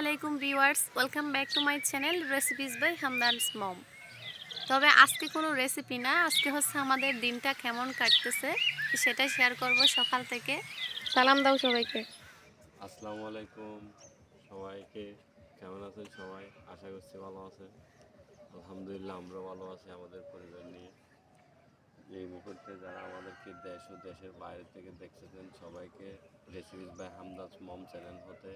আলাইকুম viewers, welcome back to my channel recipes by Hamdan's mom. তবে আজকে কোনো রেসিপি না, আজকে হচ্ছে আমাদের দিনটা কেমন কাটতেছে সেটাই শেয়ার করব সকাল থেকে। সালাম দাও সবাইকে। আসসালামু আলাইকুম সবাইকে। কেমন আছেন সবাই? আশা করছি ভালো আছেন। আলহামদুলিল্লাহ আমরা ভালো আছি আমাদের পরিবার নিয়ে। এই মুহূর্তে যারা আমাদেরকে দেশ ও দেশের বাইরে থেকে দেখতেছেন সবাইকে রেসিপিস বাই হামদাস মম চ্যানেল হতে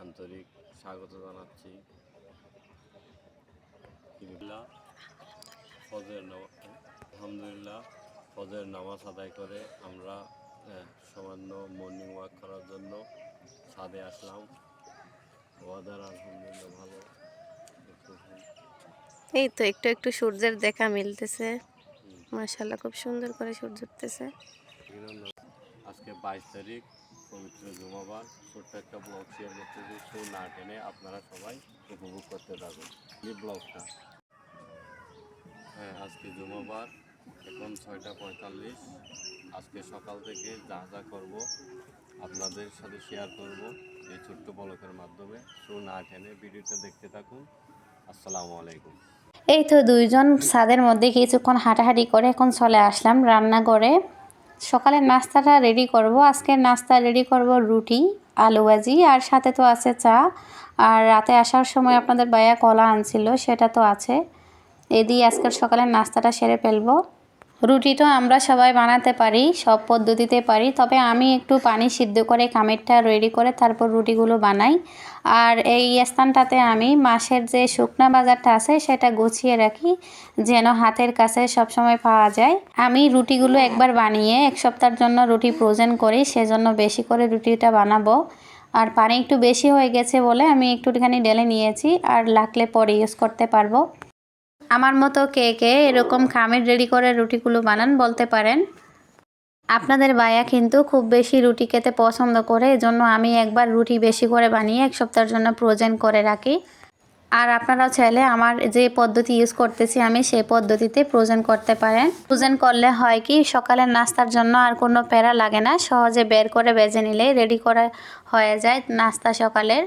আন্তরিক স্বাগত জানাচ্ছি। আলহামদুলিল্লাহ ফজরের নামাজ আদায় করে আমরা সামান্য মর্নিং ওয়াক করার জন্য ছাদে আসলাম। ওয়েদার আলহামদুলিল্লাহ ভালো। এই তো একটু একটু সূর্যের দেখা মিলতেছে, মাশাআল্লাহ খুব সুন্দর করে সূর্য উঠতেছে। আজকে 22 তারিখ, পবিত্র জুমাবার। ছোট্ট একটা ব্লগ শেয়ার করতেছি, শো না টেনে আপনারা সবাই উপভোগ করতে থাকুন এই ব্লগটা। হ্যাঁ, আজকে জুমাবার, এখন 6:45। আজকে সকাল থেকে যা যা করব আপনাদের সাথে শেয়ার করব এই ছোট্ট ব্লগের মাধ্যমে। শো না টেনে ভিডিওটা দেখতে থাকুন। আসসালামু আলাইকুম। এই তো দুইজন ছাদের মধ্যে কিছুক্ষণ হাঁটাহাঁটি করে এখন চলে আসলাম রান্নাঘরে। সকালের নাস্তাটা রেডি করব। আজকের নাস্তা রেডি করব রুটি, আলু ভাজি, আর সাথে তো আছে চা। আর রাতে আসার সময় আপনাদের ভাইয়া কলা আনছিল, সেটা তো আছে। এই দিয়ে আজকের সকালের নাস্তাটা সেরে ফেলবো। রুটি তো আমরা সবাই বানাতে পারি, সব পদ্ধতিতে পারি, তবে আমি একটু পানি সিদ্ধ করে খামিরটা রেডি করে তারপর রুটিগুলো বানাই। আর এই স্থানটাতে আমি মাসের যে শুকনা বাজারটা আছে সেটা গুছিয়ে রাখি, যেন হাতের কাছে সবসময় পাওয়া যায়। আমি রুটিগুলো একবার বানিয়ে এক সপ্তাহের জন্য রুটি ফ্রোজেন করি, সেজন্য বেশি করে রুটিটা বানাবো। আর পানি একটু বেশি হয়ে গেছে বলে আমি একটুখানি ঢেলে নিয়েছি, আর লাগলে পরে ইউজ করতে পারবো। আমার মতো কে কে এরকম খামির রেডি করে রুটিগুলো বানান বলতে পারেন। আপনাদের ভাইয়া কিন্তু খুব বেশি রুটি খেতে পছন্দ করে, এজন্য আমি একবার রুটি বেশি করে বানিয়ে এক সপ্তাহের জন্য ফ্রোজেন করে রাখি। আর আপনারাও চাইলে আমার যে পদ্ধতি ইউজ করতেছি আমি সেই পদ্ধতিতে ফ্রোজেন করতে পারেন। ফ্রোজেন করলে হয় কি, সকালের নাস্তার জন্য আর কোনো প্যারা লাগে না, সহজে বের করে ভেজে নিলে রেডি করা হয়ে যায় নাস্তা সকালের।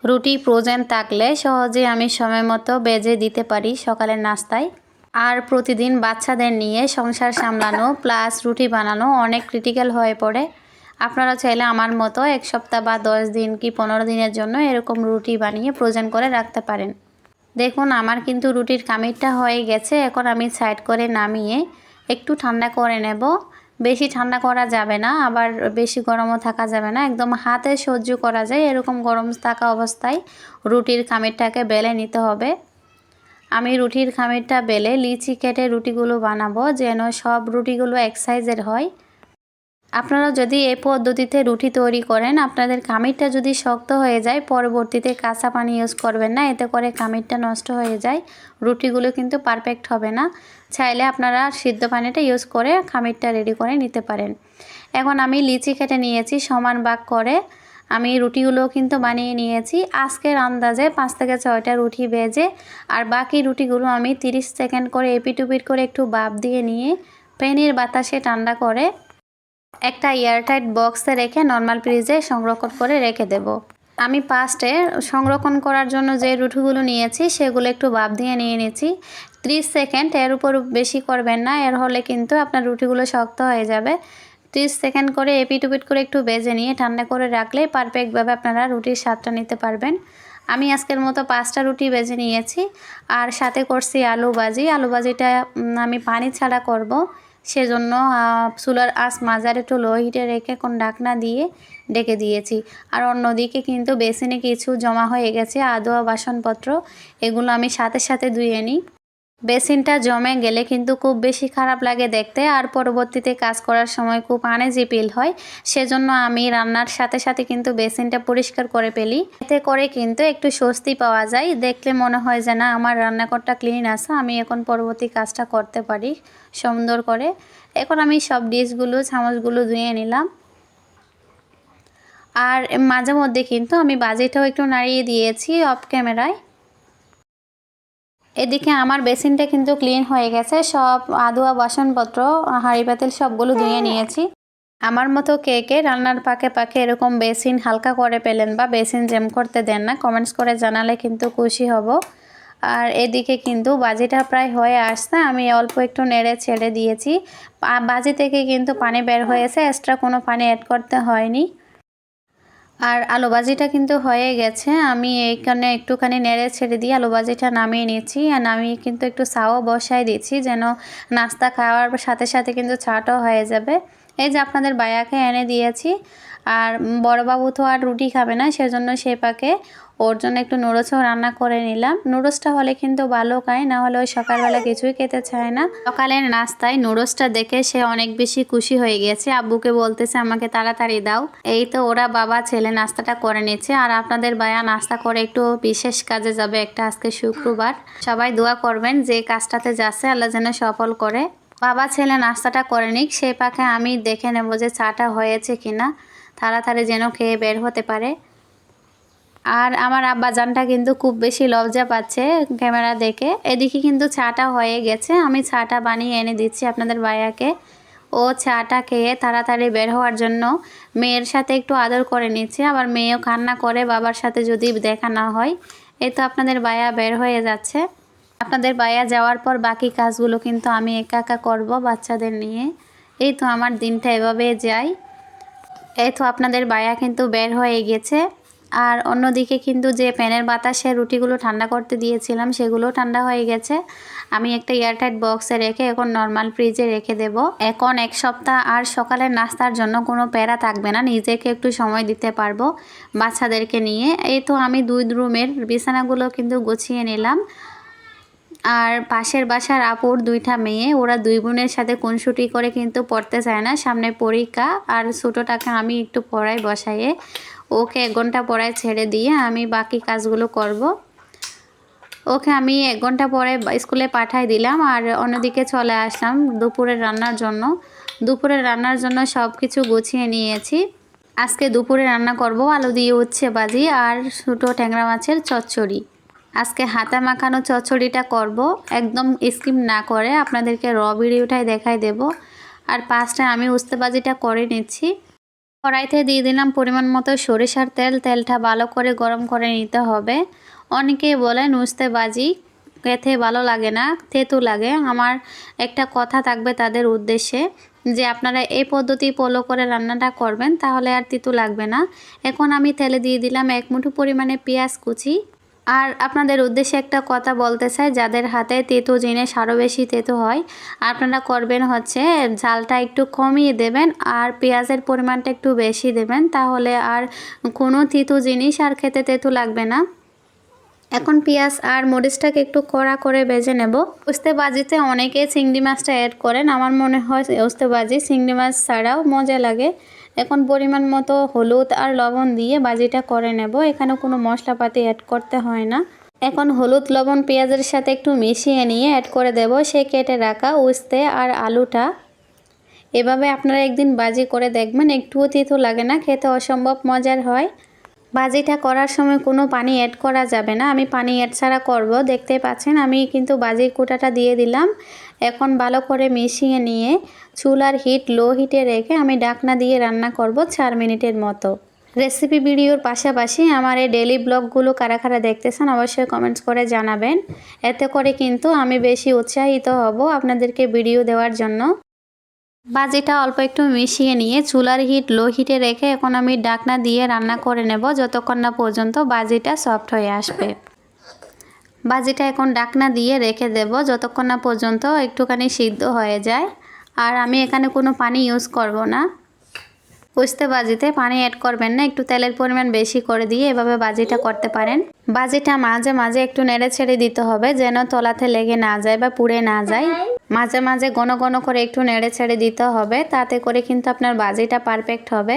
রুটি ফ্রোজেন থাকলে সহজে আমি সময় মতো ভেজে দিতে পারি সকালের নাস্তায়। আর প্রতিদিন বাচ্চাদের নিয়ে সংসার সামলানো প্লাস রুটি বানানো অনেক ক্রিটিক্যাল হয়ে পড়ে। আপনারা চাইলে আমার মতো এক সপ্তাহ বা 10 দিন কি 15 দিনের জন্য এরকম রুটি বানিয়ে ফ্রোজেন করে রাখতে পারেন। দেখুন আমার কিন্তু রুটির খামিরটা হয়ে গেছে, এখন আমি সাইড করে নামিয়ে একটু ঠান্ডা করে নেব। বেশি ঠান্ডা করা যাবে না, আবার বেশি গরমও থাকা যাবে না, একদম হাতে সহ্য করা যায় এরকম গরম থাকা অবস্থায় রুটির খামিরটাকে বেলে নিতে হবে। আমি রুটির খামিরটা বেলে লিচি কেটে রুটিগুলো বানাবো, যেন সব রুটিগুলো এক সাইজের হয়। আপনারা যদি এই পদ্ধতিতে রুটি তৈরি করেন, আপনাদের খামিরটা যদি শক্ত হয়ে যায় পরবর্তীতে কাঁচা পানি ইউজ করবেন না, এতে করে খামিরটা নষ্ট হয়ে যায়, রুটিগুলো কিন্তু পারফেক্ট হবে না। চাইলে আপনারা সিদ্ধ পানিটা ইউজ করে খামিরটা রেডি করে নিতে পারেন। এখন আমি লিচি কেটে নিয়েছি সমান ভাগ করে, আমি রুটিগুলো কিন্তু বানিয়ে নিয়েছি। আজকের আন্দাজে 5 থেকে 6টা রুটি ভেজে আর বাকি রুটিগুলো আমি 30 সেকেন্ড করে এপিট ওপিট করে একটু ভাপ দিয়ে নিয়ে ফ্যানের বাতাসে ঠান্ডা করে একটা এয়ারটাইট বক্সে রেখে নর্মাল ফ্রিজে সংরক্ষণ করে রেখে দেব। আমি ফার্স্টে সংরক্ষণ করার জন্য যে রুটিগুলো নিয়েছি সেগুলো একটু ভাপ দিয়ে নিয়ে নিয়েছি 30 সেকেন্ড, এর উপর বেশি করবেন না, এর হলে কিন্তু আপনার রুটিগুলো শক্ত হয়ে যাবে। 30 সেকেন্ড করে এপিট ওপিট করে একটু ভেজে নিয়ে ঠান্ডা করে রাখলেই পারফেক্টভাবে আপনারা রুটির স্বাদটা নিতে পারবেন। আমি আজকের মতো 5টা রুটি ভেজে নিয়েছি, আর সাথে করছি আলু ভাজি। আলু ভাজিটা আমি পানি ছাড়া করব, সেজন্য চুলার আঁচ মাঝারে একটু লো হিটে রেখে কোন ঢাকনা দিয়ে ডেকে দিয়েছি। আর অন্যদিকে কিন্তু বেসিনে কিছু জমা হয়ে গেছে আদোয়া বাসনপত্র, এগুলো আমি সাথে সাথে ধুয়ে নিই। বেসিনটা জমে গেলে কিন্তু খুব বেশি খারাপ লাগে দেখতে, আর পরবর্তীতে কাজ করার সময় খুব আনইজি ফিল হয়, সেজন্য আমি রান্নার সাথে সাথে কিন্তু বেসিনটা পরিষ্কার করে ফেলি। এতে করে কিন্তু একটু স্বস্তি পাওয়া যায়, দেখলে মনে হয় যে না আমার রান্নাঘরটা ক্লিন আছে, আমি এখন পরবর্তী কাজটা করতে পারি সুন্দর করে। এখন আমি সব ডিশগুলো চামচগুলো ধুয়ে নিলাম, আর মাঝে মধ্যে কিন্তু আমি বাজিটাও একটু নাড়িয়ে দিয়েছি অফ ক্যামেরায়। এদিকে আমার বেসিনটা কিন্তু ক্লিন হয়ে গেছে, সব আদোয়া বাসনপত্র হাঁড়ি পাতিল সবগুলো ধুয়ে নিয়েছি। আমার মতো কে কে রান্নার পাকে পাকে এরকম বেসিন হালকা করে পেলেন বা বেসিন জ্যাম করতে দেন না, কমেন্টস করে জানালে কিন্তু খুশি হব। আর এদিকে কিন্তু বাজিটা প্রায় হয়ে আসছে, আমি অল্প একটু নেড়ে ছেড়ে দিয়েছি। বাজি থেকে কিন্তু পানি বের হয়েছে, এক্সট্রা কোনো পানি অ্যাড করতে হয়নি। আর আলু ভাজিটা কিন্তু হয়ে গেছে, আমি এইখানে একটুখানি নেড়ে ছেড়ে দিয়ে আলু ভাজিটা নামিয়ে নিয়েছি। আর নামিয়ে কিন্তু একটু চাও বসাই দিচ্ছি, যেন নাস্তা খাওয়ার সাথে সাথে কিন্তু চাটাও হয়ে যাবে। এই যে আপনাদের বায়াকে এনে দিয়েছি। আর বড়বাবু তো আর রুটি খাবে না, সেজন্য সে পাকে ওর জন্য একটু নুডলসও রান্না করে নিলাম। নুডলসটা হলে কিন্তু ভালো খায়, না হলে ওই সকালবেলা কিছুই খেতে চায় না। সকালের নাস্তায় নুডলসটা দেখে সে অনেক বেশি খুশি হয়ে গেছে, আব্বুকে বলতেছে আমাকে তাড়াতাড়ি দাও। এই তো ওরা বাবা ছেলে নাস্তাটা করে নিচ্ছে। আর আপনাদের বায়া নাস্তা করে একটু বিশেষ কাজে যাবে, একটা আজকে শুক্রবার। সবাই দোয়া করবেন যে কাজটাতে যাচ্ছে আল্লাহ যেন সফল করে। বাবা ছেলে নাস্তাটা করে নিক, সেই পাকে আমি দেখে নেব যে চাটা হয়েছে কিনা, তাড়াতাড়ি যেন খেয়ে বের হতে পারে। আর আমার আব্বাজানটা কিন্তু খুব বেশি লজ্জা পাচ্ছে ক্যামেরা দেখে। এদিকে কিন্তু চাটা হয়ে গেছে, আমি চাটা বানিয়ে এনে দিচ্ছি আপনাদের ভাইয়াকে। ও চাটা খেয়ে তাড়াতাড়ি বের হওয়ার জন্য মেয়ের সাথে একটু আদর করে নিচ্ছে, আবার মেয়েও কান্না করে বাবার সাথে যদি দেখা না হয়। এই তো আপনাদের ভাইয়া বের হয়ে যাচ্ছে। আপনাদের ভাইয়া যাওয়ার পর বাকি কাজগুলো কিন্তু আমি একা একা করব বাচ্চাদের নিয়ে। এই তো আমার দিনটা এভাবে যায়। এই তো আপনাদের ভাইয়া কিন্তু বের হয়ে গেছে। আর অন্যদিকে কিন্তু যে ফ্যানের বাতাসে রুটিগুলো ঠান্ডা করতে দিয়েছিলাম সেগুলো ঠান্ডা হয়ে গেছে। আমি একটা এয়ারটাইট বক্সে রেখে এখন নর্মাল ফ্রিজে রেখে দেব। এখন এক সপ্তাহ আর সকালের নাস্তার জন্য কোনো প্যারা থাকবে না, নিজেকে একটু সময় দিতে পারবো বাচ্চাদেরকে নিয়ে। এই তো আমি 2 রুমের বিছানাগুলো কিন্তু গুছিয়ে নিলাম। আর পাশের বাসার আপুর 2টা মেয়ে, ওরা 2 বোনের সাথে খুনসুটি করে কিন্তু পড়তে চায় না, সামনে পরীক্ষা। আর ছোটোটাকে আমি একটু পড়াই বসাইয়ে ওকে 1 ঘন্টা পড়ায় ছেড়ে দিয়ে আমি বাকি কাজগুলো করব। ওকে আমি 1 ঘন্টা পরে স্কুলে পাঠাই দিলাম। আর অন্যদিকে চলে আসলাম দুপুরের রান্নার জন্য। দুপুরের রান্নার জন্য সব কিছু গুছিয়ে নিয়েছি। আজকে দুপুরে রান্না করব আলু দিয়ে উচ্ছে ভাজি আর ছোটো ট্যাংরা মাছের চচ্চড়ি। আজকে হাতা মাখানো চচ্চড়িটা করব, একদম স্কিপ না করে আপনাদেরকে ভিডিওটাই দেখাই দেব। আর পাঁচটা আমি উস্তে ভাজিটা করে নিচ্ছি। কড়াইতে দিয়ে দিলাম পরিমাণ মতো সরিষার তেল। তেলটা ভালো করে গরম করে নিতে হবে। অনেকেই বলেন উস্তে ভাজি খেতে ভালো লাগে না, তেতো লাগে। আমার একটা কথা থাকবে তাদের উদ্দেশ্যে, যে আপনারা এই পদ্ধতি ফলো করে রান্নাটা করবেন তাহলে আর তিতো লাগবে না। এখন আমি তেলে দিয়ে দিলাম 1 মুঠো পরিমাণে পেঁয়াজ কুচি। আর আপনাদের উদ্দেশ্যে একটা কথা বলতে চাই, যাদের হাতে তেতো জিনিস আরও বেশি তেতো হয়, আপনারা করবেন হচ্ছে ঝালটা একটু কমিয়ে দেবেন আর পেঁয়াজের পরিমাণটা একটু বেশি দেবেন, তাহলে আর কোনো তেতো জিনিস আর খেতে তেতো লাগবে না। এখন পেঁয়াজ আর মরিচটাকে একটু কড়া করে ভেজে নেব। উস্তে ভাজিতে অনেকে চিংড়ি মাছটা অ্যাড করেন, আমার মনে হয় উস্তে ভাজি চিংড়ি মাছ ছাড়াও মজা লাগে। এখন পরিমাণ মতো হলুদ আর লবণ দিয়ে ভাজিটা করে নেব, এখানে কোনো মশলাপাতি অ্যাড করতে হয় না। এখন হলুদ লবণ পেঁয়াজের সাথে একটু মিশিয়ে নিয়ে অ্যাড করে দেব সে কেটে রাখা উস্তে আর আলুটা। এভাবে আপনারা একদিন ভাজি করে দেখবেন, একটুও তিতো লাগে না, খেতে অসম্ভব মজার হয়। ভাজিটা করার সময় কোনো পানি অ্যাড করা যাবে না, আমি পানি অ্যাড ছাড়া করব। দেখতে পাচ্ছেন আমি কিন্তু ভাজির কুটাটা দিয়ে দিলাম। এখন ভালো করে মিশিয়ে নিয়ে চুলার হিট লো হিটে রেখে আমি ঢাকনা দিয়ে রান্না করব 4 মিনিটের মতো। রেসিপি ভিডিওর পাশাপাশি আমার এই ডেইলি ব্লগগুলো কারা কারা দেখতেছেন অবশ্যই কমেন্টস করে জানাবেন। এতে করে কিন্তু আমি বেশি উৎসাহিত হব আপনাদেরকে ভিডিও দেওয়ার জন্য। ভাজিটা অল্প একটু মিশিয়ে নিয়ে চুলার হিট লো হিটে রেখে এখন আমি ঢাকনা দিয়ে রান্না করে নেব যতক্ষণ না পর্যন্ত ভাজিটা সফট হয়ে আসবে। ভাজিটা এখন ঢাকনা দিয়ে রেখে দেব যতক্ষণ না পর্যন্ত একটুখানি সিদ্ধ হয়ে যায়। আর আমি এখানে কোনো পানি ইউজ করব না। উস্তে ভাজিতে পানি অ্যাড করবেন না, একটু তেলের পরিমাণ বেশি করে দিয়ে এভাবে ভাজিটা করতে পারেন। ভাজিটা মাঝে মাঝে একটু নেড়ে ছেড়ে দিতে হবে যেন তলাতে লেগে না যায় বা পুড়ে না যায়। মাঝে মাঝে ঘন ঘন করে একটু নেড়ে ছেড়ে দিতে হবে, তাতে করে কিন্তু আপনার ভাজিটা পারফেক্ট হবে।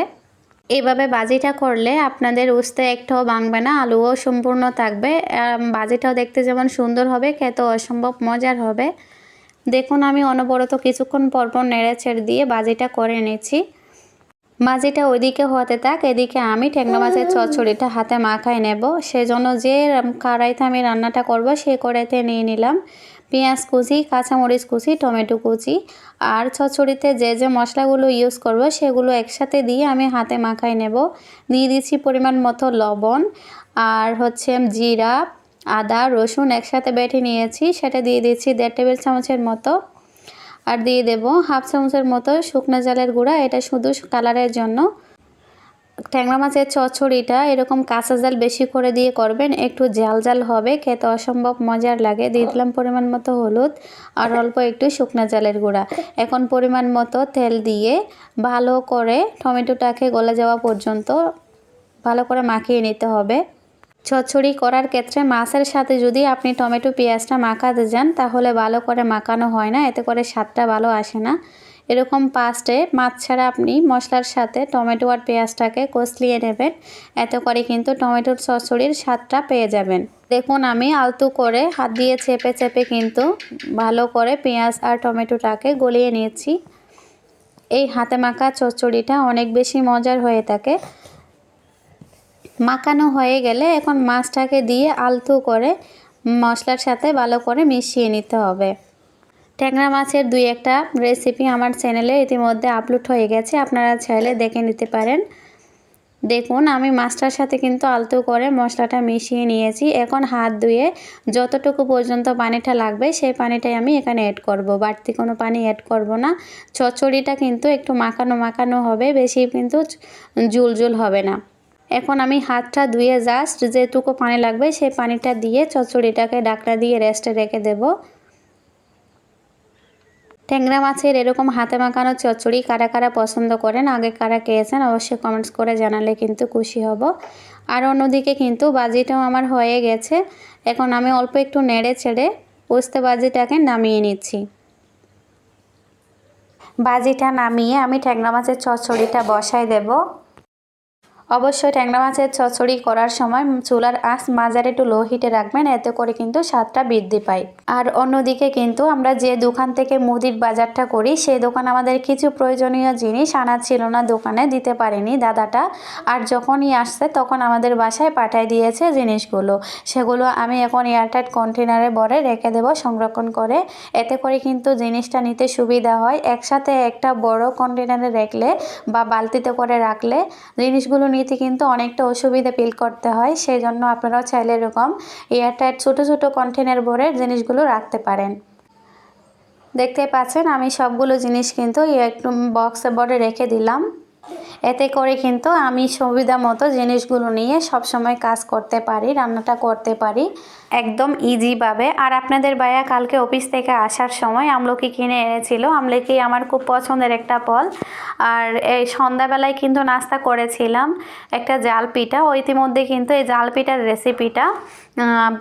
এইভাবে ভাজিটা করলে আপনাদের উস্তে একটাও ভাঙবে না, আলুও সম্পূর্ণ থাকবে। ভাজিটাও দেখতে যেমন সুন্দর হবে, খেতেও অসম্ভব মজার হবে। দেখুন আমি অনবরত কিছুক্ষণ পরপর নেড়ে ছেড়ে দিয়ে ভাজিটা করে নিচ্ছি। ভাজিটা ওইদিকে হতে থাক, এদিকে আমি ট্যাংরা মাছের চচ্চড়িটা হাতে মাখায় নেব। সেজন্য যে কড়াইতে আমি রান্নাটা করব সেই কড়াইতে নিয়ে নিলাম পেঁয়াজ কুচি, কাঁচামরিচ কুচি, টমেটো কুচি আর চচ্চড়িতে যে যে মশলাগুলো ইউজ করব সেগুলো একসাথে দিয়ে আমি হাতে মাখায় নেব। দিয়ে দিচ্ছি পরিমাণ মতো লবণ আর হচ্ছে জিরা, আদা, রসুন একসাথে বেটে নিয়েছি, সেটা দিয়ে দিচ্ছি 1.5 টেবিল চামচের মতো। আর দিয়ে দেব হাফ চামচের মতো শুকনো ঝালের গুঁড়া, এটা শুধু কালারের জন্য। ট্যাংরা মাছের চচ্চড়িটা এরকম কাঁচা ঝাল বেশি করে দিয়ে করবেন, একটু ঝাল ঝাল হবে, খেতে অসম্ভব মজার লাগে। দিয়ে দিলাম পরিমাণ মতো হলুদ আর অল্প একটু শুকনো ঝালের গুঁড়া। এখন পরিমাণ মতো তেল দিয়ে ভালো করে টমেটোটাকে গলে যাওয়া পর্যন্ত ভালো করে মাখিয়ে নিতে হবে। চচ্চড়ি করার ক্ষেত্রে মাছের সাথে যদি আপনি টমেটো পেঁয়াজটা মাখাতে যান তাহলে ভালো করে মাখানো হয় না, এতে করে স্বাদটা ভালো আসে না। এরকম পাস্টে মাছ ছাড়া আপনি মশলার সাথে টমেটো আর পেঁয়াজটাকে কষলিয়ে নেবেন, এতে করে কিন্তু টমেটোর চচ্চড়ির স্বাদটা পেয়ে যাবেন। দেখুন আমি আলতো করে হাত দিয়ে চেপে চেপে কিন্তু ভালো করে পেঁয়াজ আর টমেটোটাকে গলিয়ে নিয়েছি। এই হাতে মাখা চচ্চড়িটা অনেক বেশি মজার হয়ে থাকে। মাখানো হয়ে গেলে এখন মাছটাকে দিয়ে আলতো করে মশলার সাথে ভালো করে মিশিয়ে নিতে হবে। ট্যাংরা মাছের 2-1টা রেসিপি আমার চ্যানেলে ইতিমধ্যে আপলোড হয়ে গেছে, আপনারা চাইলে দেখে নিতে পারেন। দেখুন আমি মাছটার সাথে কিন্তু আলতো করে মশলাটা মিশিয়ে নিয়েছি। এখন হাত ধুয়ে যতটুকু পর্যন্ত পানিটা লাগবে সেই পানিটাই আমি এখানে অ্যাড করব, বাড়তি কোনো পানি অ্যাড করব না। চচ্চড়িটা কিন্তু একটু মাখানো মাখানো হবে, বেশি কিন্তু ঝুল ঝুল হবে না। এখন আমি হাতটা ধুয়ে জাস্ট যেটুকু পানি লাগবে সেই পানিটা দিয়ে চচ্চড়িটাকে ঢাকনা দিয়ে রেস্টে রেখে দেব। ট্যাংরা মাছের এরকম হাতে মাখানো চচ্চড়ি কারা কারা পছন্দ করেন, আগে কারা খেয়েছেন অবশ্যই কমেন্টস করে জানালে কিন্তু খুশি হব। আর অন্যদিকে কিন্তু ভাজিটাও আমার হয়ে গেছে, এখন আমি অল্প একটু নেড়ে ছেড়ে উস্তে ভাজিটাকে নামিয়ে নিচ্ছি। ভাজিটা নামিয়ে আমি ট্যাংরা মাছের চচ্চড়িটা বসাই দেব। অবশ্যই ট্যাংরা মাছের চচ্চড়ি করার সময় চুলার আঁচ মাঝারি টু লো হিটে রাখবেন, এতে করে কিন্তু স্বাদটা বৃদ্ধি পায়। আর অন্যদিকে কিন্তু আমরা যে দোকান থেকে মুদির বাজারটা করি সেই দোকান আমাদের কিছু প্রয়োজনীয় জিনিস আনা ছিল না, দোকানে দিতে পারেনি দাদাটা। আর যখনই আসছে তখন আমাদের বাসায় পাঠিয়ে দিয়েছে জিনিসগুলো, সেগুলো আমি এখন এয়ারটাইট কন্টেনারে ভরে রেখে দেব সংরক্ষণ করে, এতে করে কিন্তু জিনিসটা নিতে সুবিধা হয়। একসাথে একটা বড় কন্টেনারে রাখলে বা বালতিতে করে রাখলে জিনিসগুলো নিতে কিন্তু অনেকটা অসুবিধা ফিল করতে হয়, সেই জন্য আপনারাও চাইলে এরকম এয়ারটাইট ছোটো ছোটো কন্টেনার ভরে জিনিসগুলো রাখতে পারেন। দেখতে পাচ্ছেন আমি সবগুলো জিনিস কিন্তু একটু বক্সে ভরে রেখে দিলাম, এতে করে কিন্তু আমি সুবিধা মতো জিনিসগুলো নিয়ে সব সময় কাজ করতে পারি, রান্নাটা করতে পারি একদম ইজিভাবে। আর আপনাদের ভাইয়া কালকে অফিস থেকে আসার সময় আমলকি কিনে এনেছিল, আমলকি আমার খুব পছন্দের একটা ফল। আর এই সন্ধ্যাবেলায় কিন্তু নাস্তা করেছিলাম একটা জাল পিঠা, ইতিমধ্যে কিন্তু এই জাল পিঠার রেসিপিটা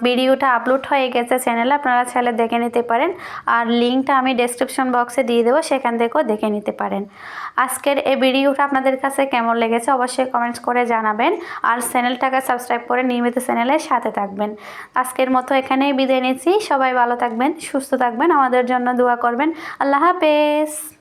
ভিডিওটা আপলোড হয়ে গেছে চ্যানেলে, আপনারা চাইলে দেখে নিতে পারেন। আর লিঙ্কটা আমি ডেসক্রিপশন বক্সে দিয়ে দেবো, সেখান থেকেও দেখে নিতে পারেন। আজকের এই ভিডিওটা আপনাদের কাছে কেমন লেগেছে অবশ্যই কমেন্টস করে জানাবেন। আর চ্যানেলটাকে সাবস্ক্রাইব করে নিয়মিত চ্যানেলের সাথে থাকবেন। আজকের মতো এখানেই বিদায় নিচ্ছি, সবাই ভালো থাকবেন, সুস্থ থাকবেন, আমাদের জন্য দোয়া করবেন। আল্লাহ হাফেজ।